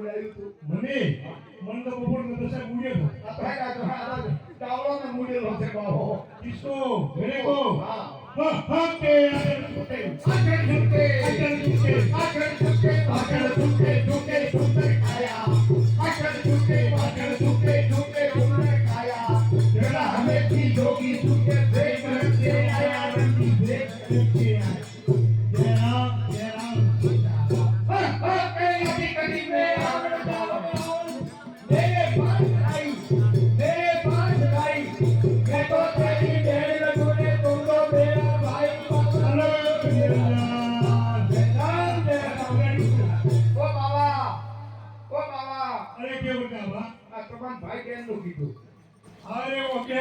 આવ્યું તું મને મન તો બપોર ને દસે મૂડે તો આ ભાઈ આ ડાવળો ને મૂડેલો છે બાબો કિસકો મેરે કો હા હા કે આગળ છૂટે આગળ છૂટે આગળ છૂટે આગળ છૂટે આગળ છૂટે છૂટે છૂટે ખાયા આગળ છૂટે આગળ છૂટે છૂટે છૂટે ખાયા જરા હમેથી જોગી છૂટે દેખ રખે આયા રંગી દેખ રખે આયા જય રામ હા કઈ કદી में આગળ જાઓ मेरे पास आई मैं तो तेरी भेड़ लगूंगे तुम तो मेरा भाई હલો ओ बाबा અરે કેવું કામ આ તમારા ભાઈ કેમ નું કીધું અરે ઓકે